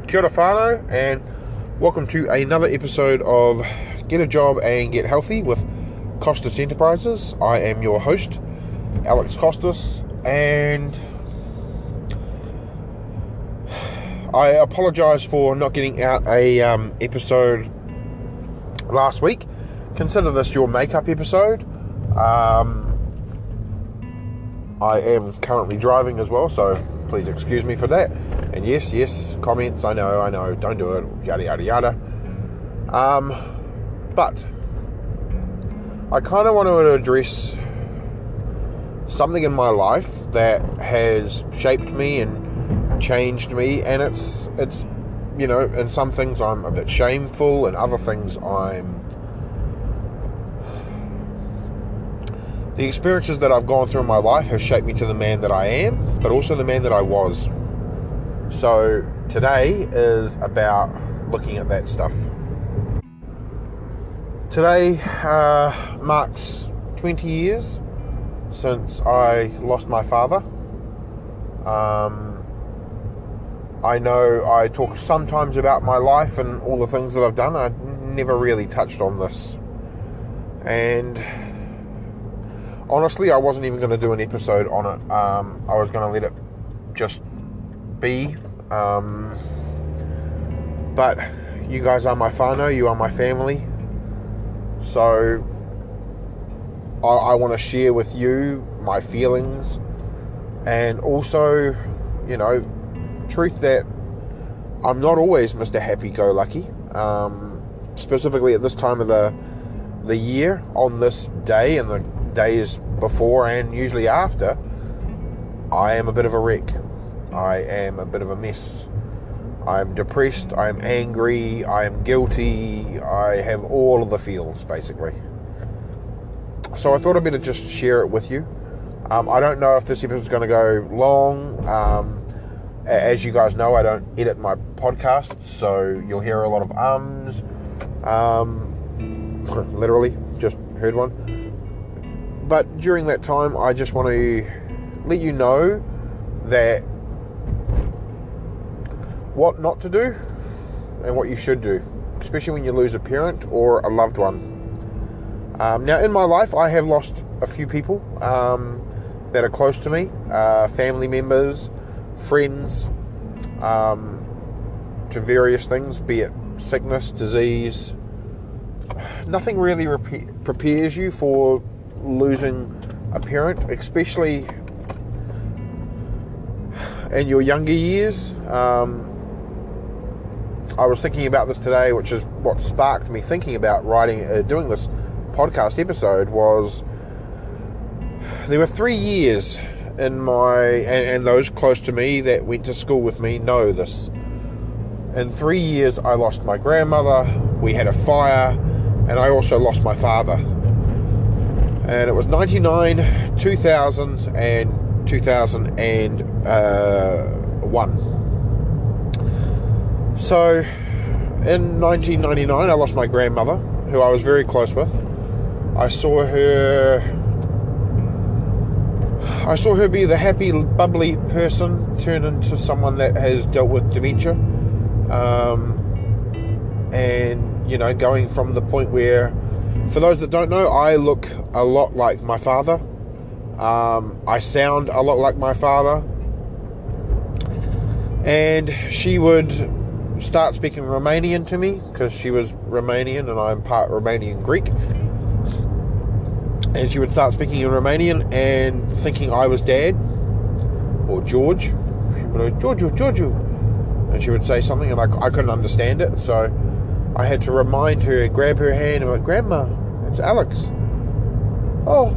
Kia ora whānau, and welcome to another episode of Get a Job and Get Healthy with Costas Enterprises. I am your host, Alex Costas, and I apologise for not getting out a episode last week. Consider this your makeup episode. I am currently driving as well, so please excuse me for that. And yes, comments, I know, don't do it, yada, yada, yada. But I kind of want to address something in my life that has shaped me and changed me, and it's in some things I'm a bit shameful, and other things the experiences that I've gone through in my life have shaped me to the man that I am, but also the man that I was. So today is about looking at that stuff. Today marks 20 years since I lost my father. I know I talk sometimes about my life and all the things that I've done. I never really touched on this. And honestly, I wasn't even going to do an episode on it. I was going to let it just be. But you guys are my whānau, you are my family. So I want to share with you my feelings, and also, truth that I'm not always Mr. Happy-Go-Lucky. Specifically at this time of the year, on this day and the days before and usually after, I am a bit of a wreck. I am a bit of a mess. I'm depressed, I'm angry, I'm guilty, I have all of the feels, basically. So I thought I'd better just share it with you. I don't know if this episode is going to go long. As you guys know, I don't edit my podcasts, so you'll hear a lot of ums. Literally, just heard one. But during that time, I just want to let you know that what not to do and what you should do, especially when you lose a parent or a loved one. Now, in my life, I have lost a few people that are close to me, family members, friends, to various things, be it sickness, disease. Nothing really prepares you for losing a parent, especially in your younger years. I was thinking about this today, which is what sparked me thinking about doing this podcast episode. Was there were 3 years in and those close to me that went to school with me know this. In 3 years, I lost my grandmother, we had a fire, and I also lost my father. And it was 99, 2000, and 2001. So, in 1999, I lost my grandmother, who I was very close with. I saw her be the happy, bubbly person turn into someone that has dealt with dementia. And, going from the point where, for those that don't know, I look a lot like my father. I sound a lot like my father. And she would start speaking Romanian to me, because she was Romanian and I'm part Romanian Greek. And she would start speaking in Romanian and thinking I was Dad or George. She would go, Giorgio. And she would say something and I couldn't understand it. So I had to remind her, grab her hand and go, Grandma, it's Alex. Oh.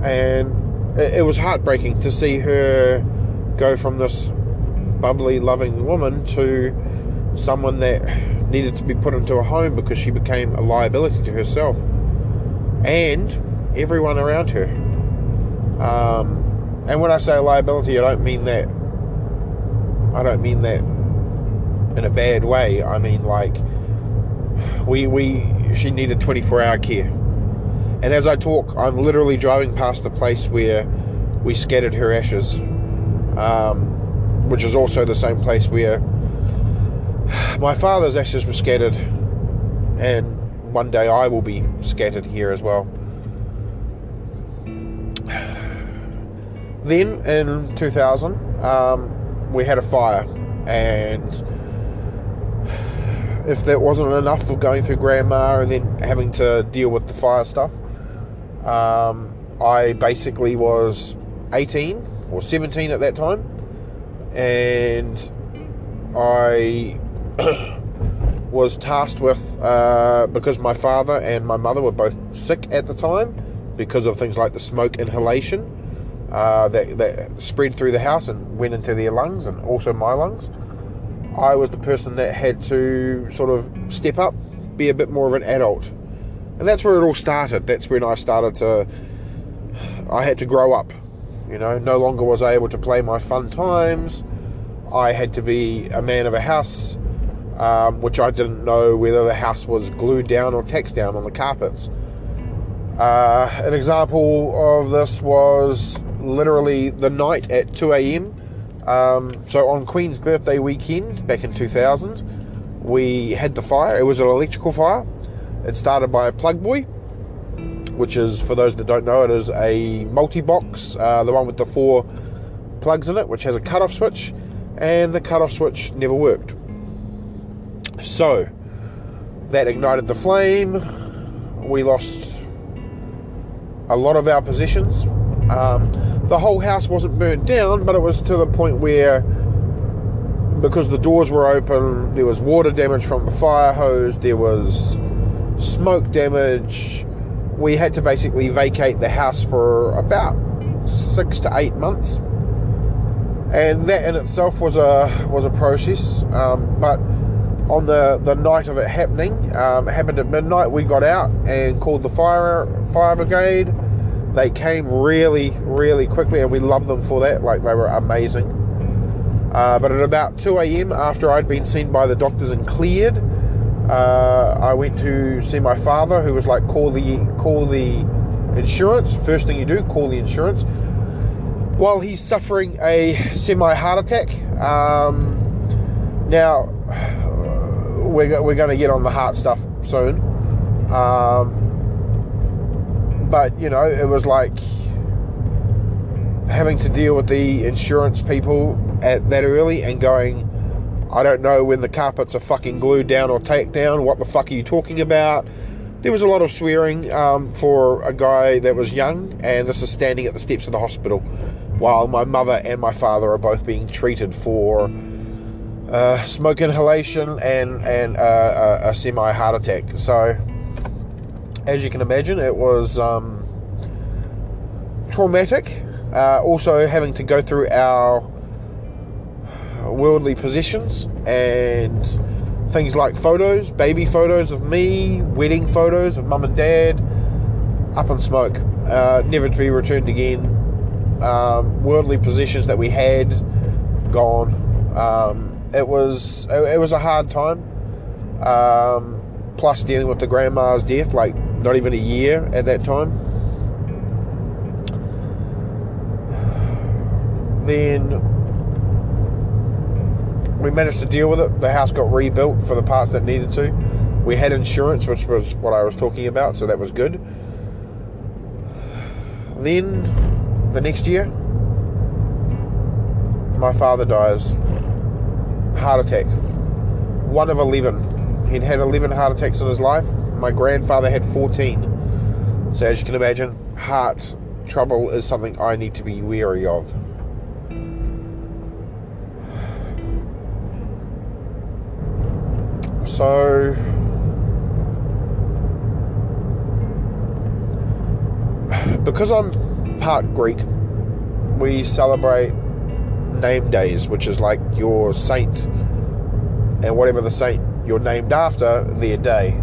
And it was heartbreaking to see her go from this bubbly, loving woman to someone that needed to be put into a home because she became a liability to herself and everyone around her. And when I say a liability, I don't mean that in a bad way. I mean, like, she needed 24-hour care. And as I talk, I'm literally driving past the place where we scattered her ashes. which is also the same place where my father's ashes were scattered, and one day I will be scattered here as well. Then in 2000, we had a fire, and if that wasn't enough of going through grandma and then having to deal with the fire stuff, I basically was 18 or 17 at that time, and I was tasked with, because my father and my mother were both sick at the time because of things like the smoke inhalation that spread through the house and went into their lungs and also my lungs. I was the person that had to sort of step up, be a bit more of an adult. And that's where it all started. That's when I had to grow up. No longer was I able to play my fun times. I had to be a man of a house, which I didn't know whether the house was glued down or tacked down on the carpets. An example of this was literally the night at 2 a.m. So on Queen's birthday weekend back in 2000, we had the fire. It was an electrical fire. It started by a plug boy, which is, for those that don't know, it is a multi-box, the one with the 4 plugs in it, which has a cut-off switch, and the cut-off switch never worked. So that ignited the flame. We lost a lot of our possessions. The whole house wasn't burnt down, but it was to the point where, because the doors were open, there was water damage from the fire hose, there was smoke damage. We had to basically vacate the house for about 6 to 8 months, and that in itself was a process. But on the night of it happening, it happened at midnight. We got out and called the fire brigade. They came really, really quickly, and we loved them for that. Like, they were amazing. But at about 2 a.m, after I'd been seen by the doctors and cleared, I went to see my father, who was like, call the insurance. First thing you do, call the insurance. While he's suffering a semi-heart attack. Now, we're going to get on the heart stuff soon. But, it was like having to deal with the insurance people at that early and going, I don't know when the carpets are fucking glued down or tacked down. What the fuck are you talking about? There was a lot of swearing for a guy that was young, and this is standing at the steps of the hospital while my mother and my father are both being treated for smoke inhalation and a semi-heart attack. So, as you can imagine, it was traumatic. Also having to go through our worldly possessions and things like photos, baby photos of me, wedding photos of mum and dad, up in smoke, never to be returned again. Worldly possessions that we had, gone. It was a hard time. Plus dealing with the grandma's death, like not even a year at that time. Then we managed to deal with it. The house got rebuilt for the parts that needed to. We had insurance, which was what I was talking about, so that was good. Then the next year, my father dies. Heart attack. 1 of 11. He'd had 11 heart attacks in his life. My grandfather had 14. So as you can imagine, heart trouble is something I need to be wary of. So because I'm part Greek, we celebrate name days, which is like your saint and whatever the saint you're named after, their day.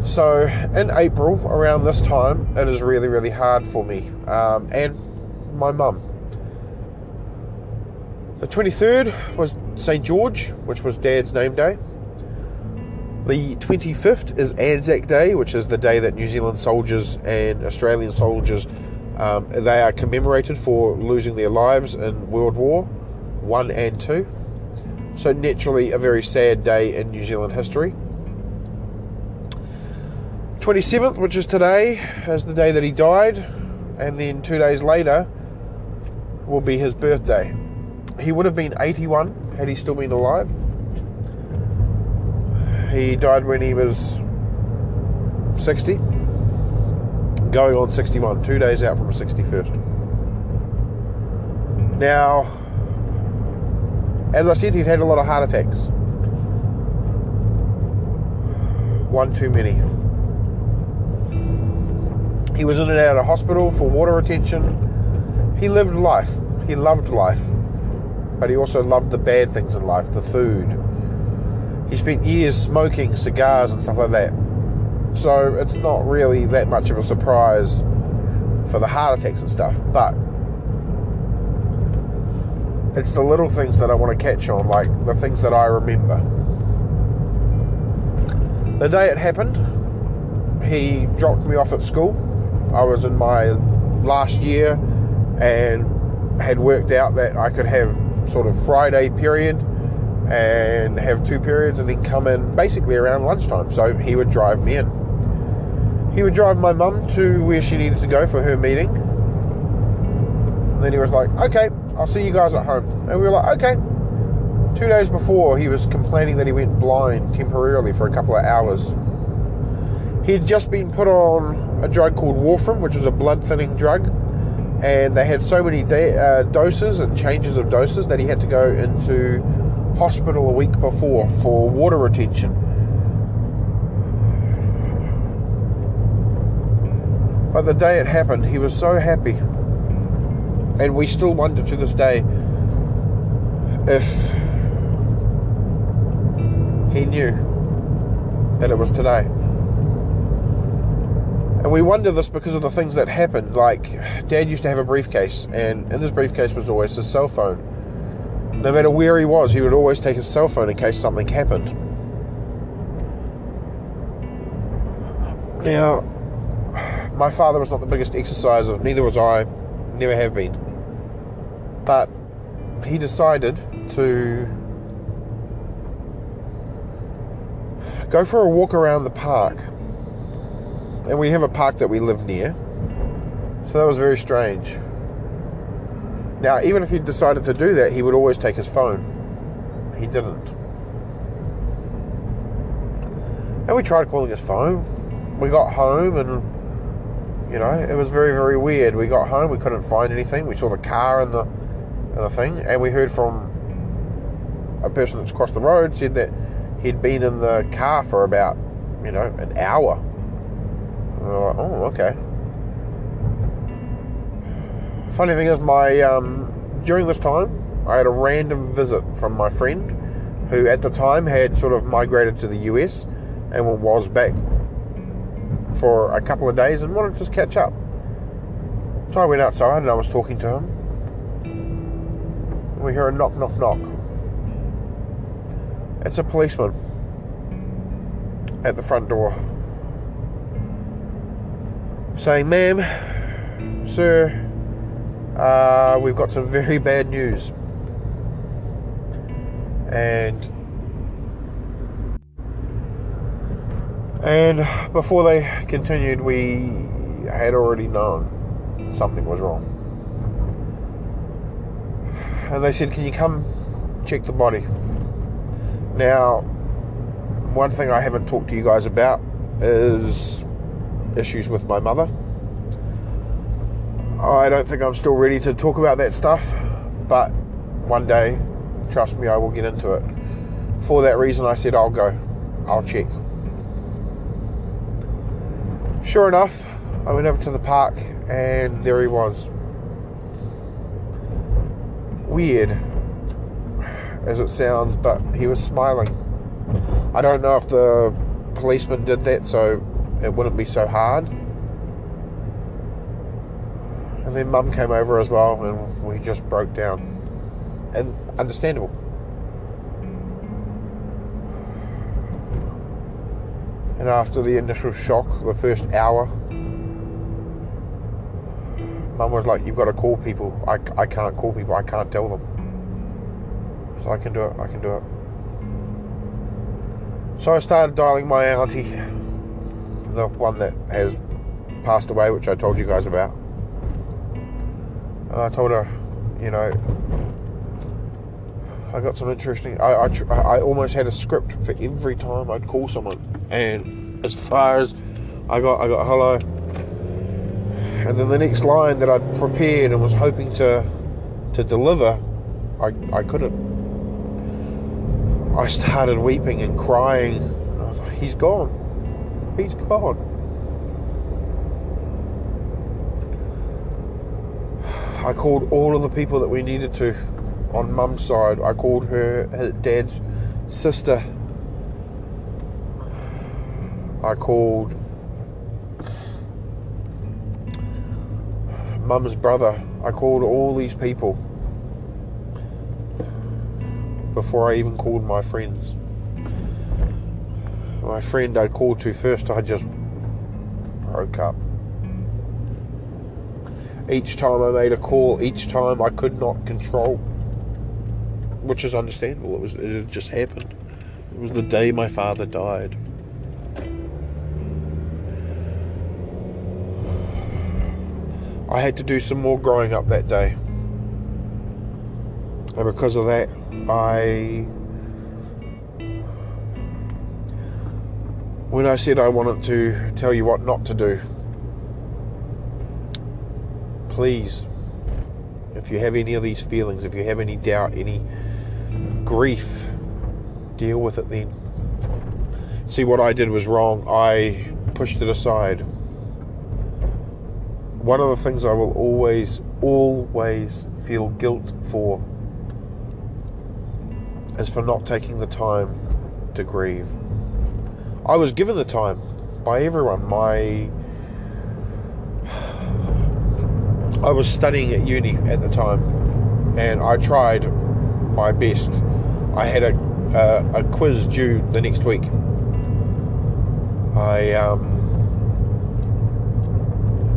So in April, around this time, it is really, really hard for me and my mum. The 23rd was St. George, which was Dad's name day. The 25th is Anzac Day, which is the day that New Zealand soldiers and Australian soldiers, they are commemorated for losing their lives in World War. 1 and 2. So naturally a very sad day in New Zealand history. 27th, which is today, is the day that he died, and then 2 days later will be his birthday. He would have been 81 had he still been alive. He died when he was 60, going on 61, 2 days out from his 61st. Now, as I said, he'd had a lot of heart attacks. One too many. He was in and out of hospital for water retention. He lived life. He loved life. But he also loved the bad things in life, the food. He spent years smoking cigars and stuff like that. So it's not really that much of a surprise for the heart attacks and stuff. But it's the little things that I want to catch on, like the things that I remember. The day it happened, he dropped me off at school. I was in my last year and had worked out that I could have sort of Friday period and have 2 periods and then come in basically around lunchtime. So he would drive me in. He would drive my mum to where she needed to go for her meeting. And then he was like, okay, I'll see you guys at home. And we were like, okay. 2 days before, he was complaining that he went blind temporarily for a couple of hours. He had just been put on a drug called warfarin, which was a blood thinning drug. And they had so many doses and changes of doses that he had to go into hospital a week before for water retention. But the day it happened, he was so happy. And we still wonder to this day if he knew that it was today. And we wonder this because of the things that happened. Like, Dad used to have a briefcase, and in this briefcase was always his cell phone. No matter where he was, he would always take his cell phone in case something happened. Now, my father was not the biggest exerciser, neither was I, never have been. But he decided to go for a walk around the park. And we have a park that we live near. So that was very strange. Now, even if he decided to do that, he would always take his phone. He didn't. And we tried calling his phone. We got home and, you know, it was very, very weird. We got home, we couldn't find anything. We saw the car and the thing. And we heard from a person that's across the road said that he'd been in the car for about, you know, an hour. And we were like, oh, okay. Funny thing is, during this time, I had a random visit from my friend who at the time had sort of migrated to the US and was back for a couple of days and wanted to just catch up. So I went outside and I was talking to him. And we hear a knock, knock, knock. It's a policeman at the front door saying, ma'am, sir, we've got some very bad news. And before they continued, we had already known something was wrong. And they said, can you come check the body? Now, one thing I haven't talked to you guys about is issues with my mother. I don't think I'm still ready to talk about that stuff, but one day, trust me, I will get into it. For that reason, I said I'll go. I'll check. Sure enough, I went over to the park and there he was. Weird as it sounds, but he was smiling. I don't know if the policeman did that so it wouldn't be so hard. And then Mum came over as well and we just broke down. And understandable. And after the initial shock, the first hour, Mum was like, you've got to call people. I can't call people, I can't tell them. So I can do it. So I started dialing my auntie, the one that has passed away, which I told you guys about. And I told her, I got some interesting... I almost had a script for every time I'd call someone. And as far as I got hello. And then the next line that I'd prepared and was hoping to deliver, I couldn't. I started weeping and crying. And I was like, he's gone. He's gone. I called all of the people that we needed to on Mum's side. I called her dad's sister. I called Mum's brother. I called all these people before I even called my friends. My friend I called to first, I just broke up. Each time I made a call, each time I could not control, which is understandable. It had just happened. It was the day my father died. I had to do some more growing up that day. And because of that, when I said I wanted to tell you what not to do, please, if you have any of these feelings, if you have any doubt, any grief, deal with it then. See, what I did was wrong. I pushed it aside. One of the things I will always feel guilt for is for not taking the time to grieve. I was given the time by everyone. I was studying at uni at the time, and I tried my best. I had a quiz due the next week.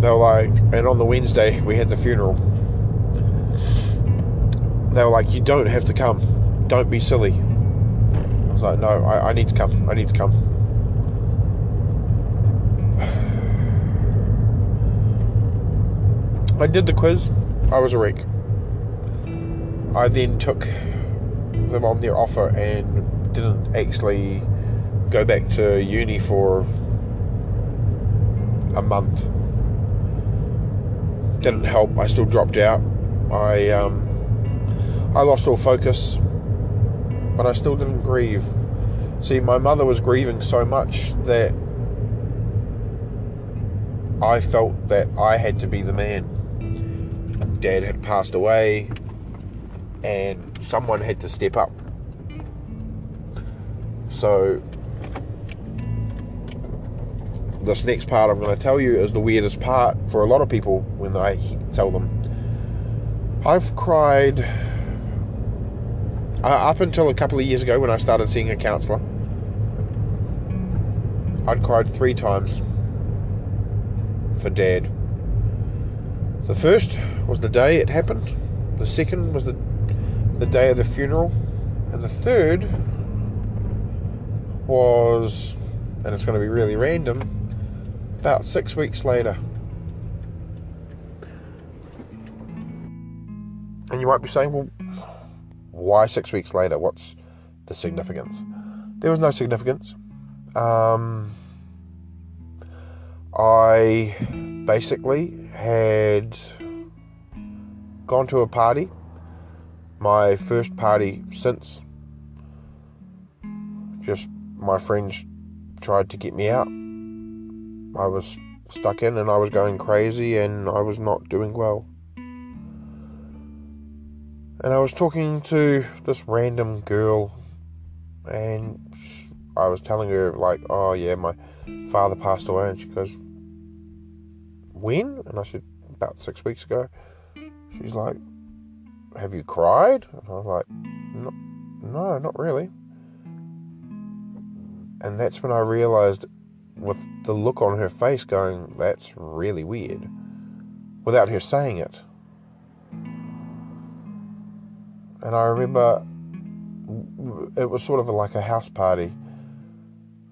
They were like, and on the Wednesday we had the funeral. They were like, you don't have to come. Don't be silly. I was like, no, I need to come. I need to come. I did the quiz. I was a wreck. I then took them on their offer and didn't actually go back to uni for a month. Didn't help. I still dropped out. I lost all focus, but I still didn't grieve. See, my mother was grieving so much that I felt that I had to be the man. Dad had passed away, and someone had to step up. So this next part I'm going to tell you is the weirdest part for a lot of people when I tell them. I've cried up until a couple of years ago when I started seeing a counsellor. I'd cried 3 times for Dad. The first was the day it happened. The second was the day of the funeral. And the third was, and it's going to be really random, about 6 weeks later. And you might be saying, well, why 6 weeks later? What's the significance? There was no significance. I basically had gone to a party, my first party since. Just my friends tried to get me out. I was stuck in and I was going crazy and I was not doing well. And I was talking to this random girl and I was telling her like, oh yeah, my father passed away. And she goes, when? And I said, about 6 weeks ago. She's like, have you cried? And I was like, no, not really. And that's when I realised, with the look on her face going, that's really weird, without her saying it. And I remember it was sort of like a house party,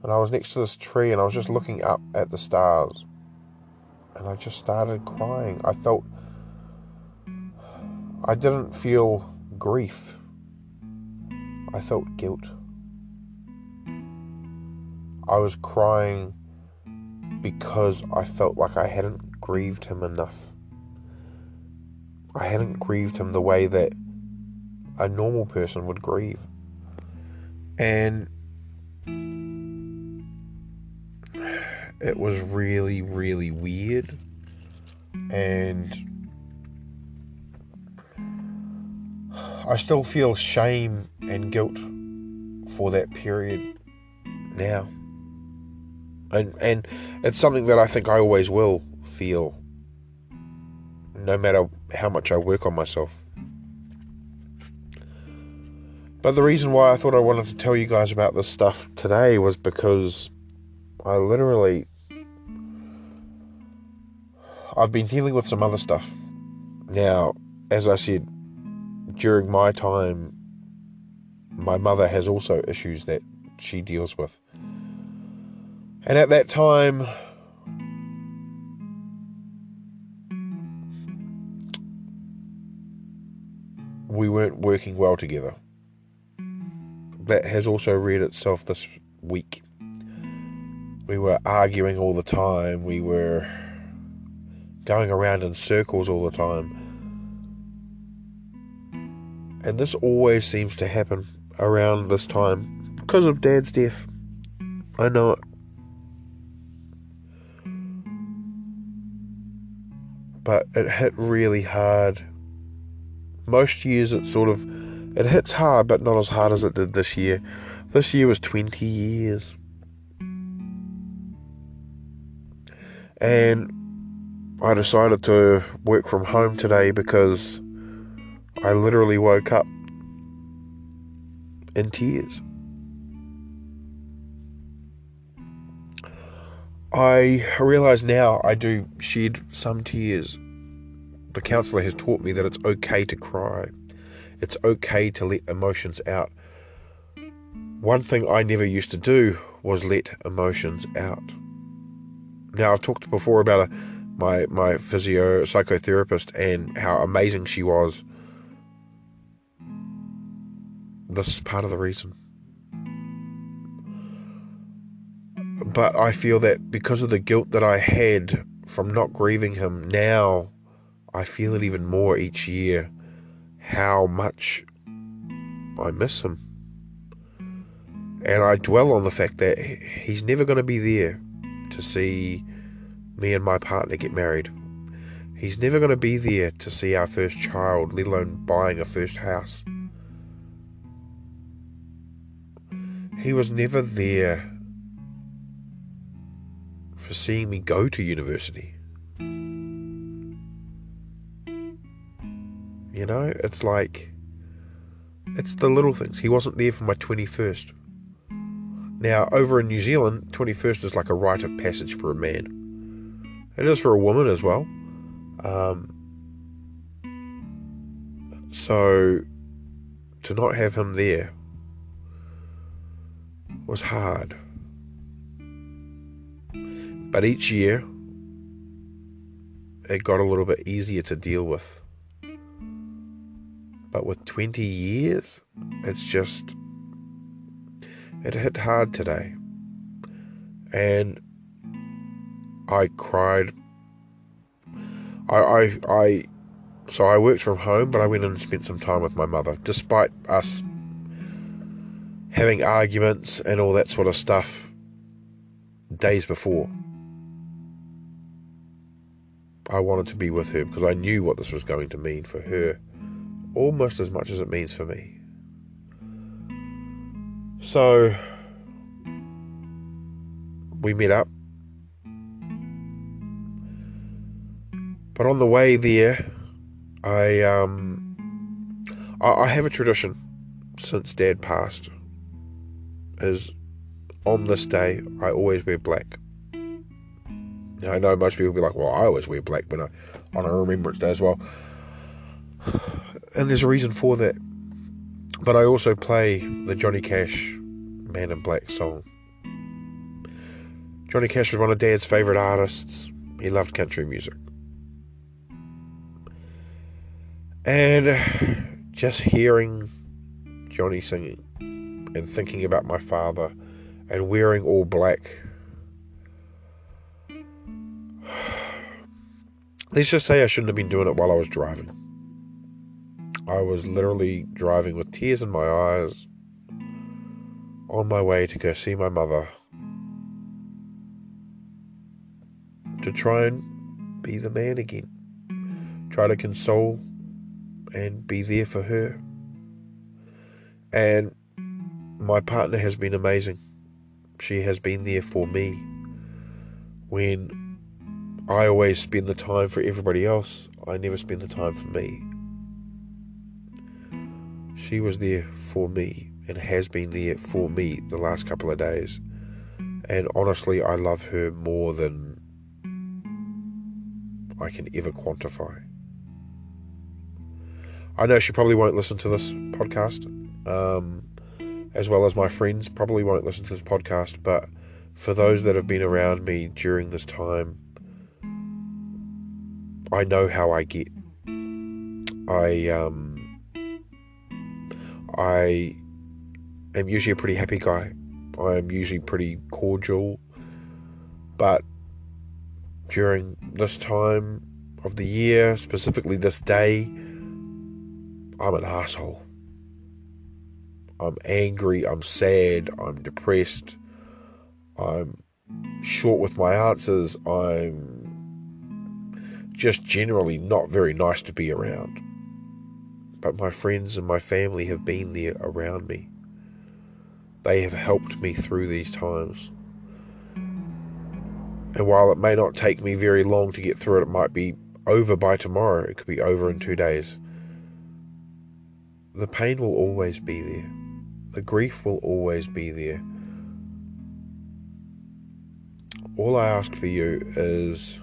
and I was next to this tree, and I was just looking up at the stars, and I just started crying. I didn't feel grief. I felt guilt. I was crying because I felt like I hadn't grieved him enough. I hadn't grieved him the way that a normal person would grieve. And it was really, really weird. And I still feel shame and guilt for that period now. And it's something that I think I always will feel, no matter how much I work on myself. But the reason why I thought I wanted to tell you guys about this stuff today was because I've been dealing with some other stuff. Now, as I said, during my time, my mother has also issues that she deals with. And at that time, we weren't working well together. That has also reared itself this week. We were arguing all the time. We were going around in circles all the time. And this always seems to happen around this time because of Dad's death. I know it. But it hit really hard. Most years it hits hard, but not as hard as it did this year. This year was 20 years. And I decided to work from home today because I literally woke up in tears. I realise now I do shed some tears. The counsellor has taught me that it's okay to cry. It's okay to let emotions out. One thing I never used to do was let emotions out. Now, I've talked before about my psychotherapist and how amazing she was. This is part of the reason. But I feel that because of the guilt that I had from not grieving him, now I feel it even more each year, how much I miss him. And I dwell on the fact that he's never going to be there to see me and my partner get married. He's never going to be there to see our first child, let alone buying a first house. He was never there for seeing me go to university. You know, it's like, it's the little things. He wasn't there for my 21st. Now, over in New Zealand, 21st is like a rite of passage for a man. It is for a woman as well. So, to not have him there was hard. But each year, it got a little bit easier to deal with. But with 20 years, it hit hard today. And I cried. So I worked from home, but I went in and spent some time with my mother, despite us having arguments and all that sort of stuff days before. I wanted to be with her because I knew what this was going to mean for her, almost as much as it means for me. So we met up. But on the way there, I have a tradition since Dad passed, is on this day I always wear black. Now, I know most people will be like, well, I always wear black on a Remembrance Day as well. And there's a reason for that. But I also play the Johnny Cash Man in Black song. Johnny Cash was one of Dad's favourite artists. He loved country music. And just hearing Johnny singing and thinking about my father and wearing all black, let's just say I shouldn't have been doing it while I was driving. I was literally driving with tears in my eyes on my way to go see my mother, to try and be the man again, try to console and be there for her. And my partner has been amazing. She has been there for me when I always spend the time for everybody else. I never spend the time for me. She was there for me and has been there for me the last couple of days. And honestly, I love her more than I can ever quantify. I know she probably won't listen to this podcast, as well as my friends probably won't listen to this podcast, but for those that have been around me during this time, I know how I get. I am usually a pretty happy guy. I'm usually pretty cordial, but during this time of the year, specifically this day, I'm an asshole. I'm angry, I'm sad, I'm depressed, I'm short with my answers, I'm just generally not very nice to be around. But my friends and my family have been there around me. They have helped me through these times. And while it may not take me very long to get through it, it might be over by tomorrow, it could be over in 2 days. The pain will always be there. The grief will always be there. All I ask for you is,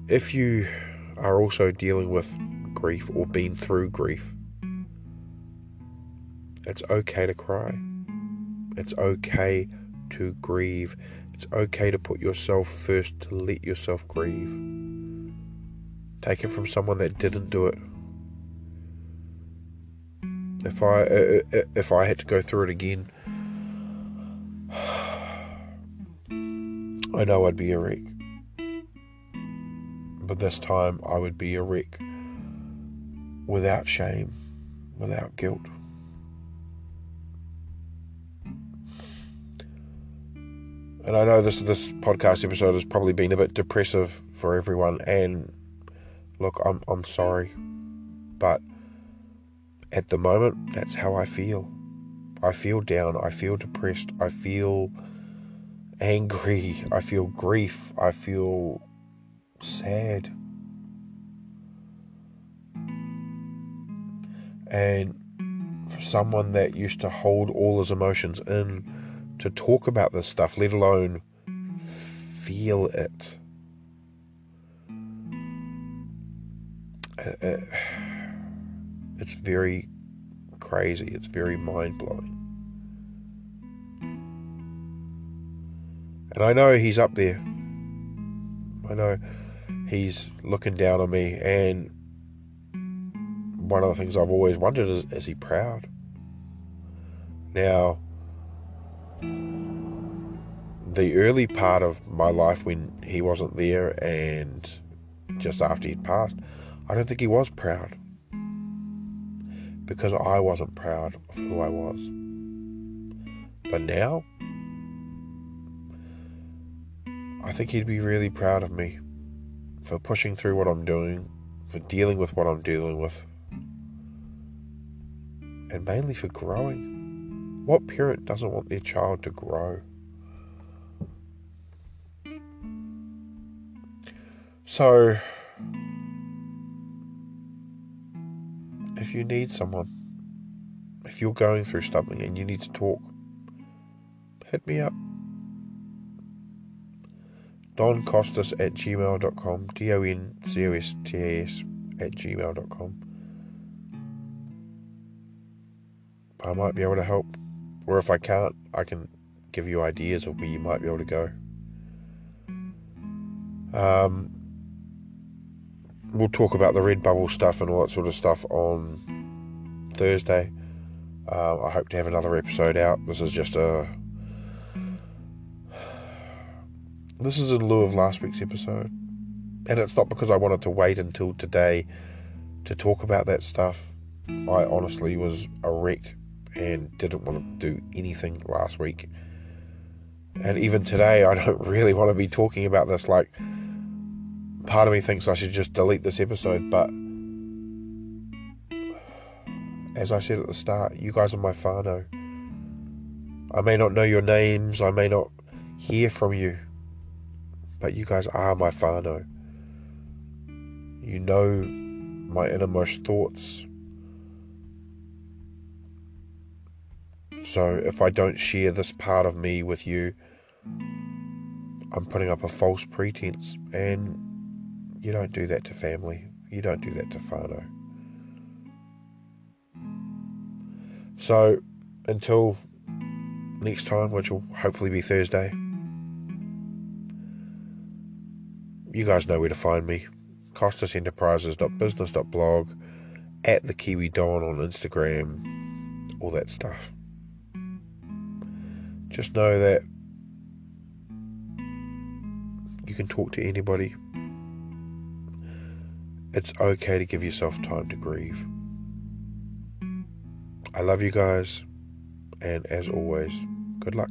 if you are also dealing with grief or been through grief, it's okay to cry. It's okay to grieve. It's okay to put yourself first, to let yourself grieve. Take it from someone that didn't do it. If I had to go through it again, I know I'd be a wreck. But this time I would be a wreck without shame, without guilt. And I know this podcast episode has probably been a bit depressive for everyone, and look, I'm sorry, but at the moment, that's how I feel. I feel down, I feel depressed, I feel angry, I feel grief, I feel sad. And for someone that used to hold all his emotions in, to talk about this stuff, let alone feel it, it's very crazy, it's very mind-blowing. And I know he's up there. I know he's looking down on me, and one of the things I've always wondered is he proud? Now, the early part of my life when he wasn't there and just after he'd passed, I don't think he was proud, because I wasn't proud of who I was. But now, I think he'd be really proud of me for pushing through what I'm doing, for dealing with what I'm dealing with, and mainly for growing. What parent doesn't want their child to grow? So, if you need someone, if you're going through something and you need to talk, hit me up. doncostas@gmail.com, DONCOSTAS@gmail.com. I might be able to help. Or if I can't, I can give you ideas of where you might be able to go. We'll talk about the Redbubble stuff and all that sort of stuff on Thursday. I hope to have another episode out. This is in lieu of last week's episode. And it's not because I wanted to wait until today to talk about that stuff. I honestly was a wreck and didn't want to do anything last week. And even today, I don't really want to be talking about this. Like, part of me thinks I should just delete this episode, but as I said at the start, you guys are my whānau. I may not know your names, I may not hear from you, but you guys are my whānau. You know my innermost thoughts. So if I don't share this part of me with you, I'm putting up a false pretense, and you don't do that to family. You don't do that to whānau. So until next time, which will hopefully be Thursday, you guys know where to find me. costasenterprises.business.blog, at the Kiwi Don on Instagram, all that stuff. Just know that you can talk to anybody. It's okay to give yourself time to grieve. I love you guys, and as always, good luck.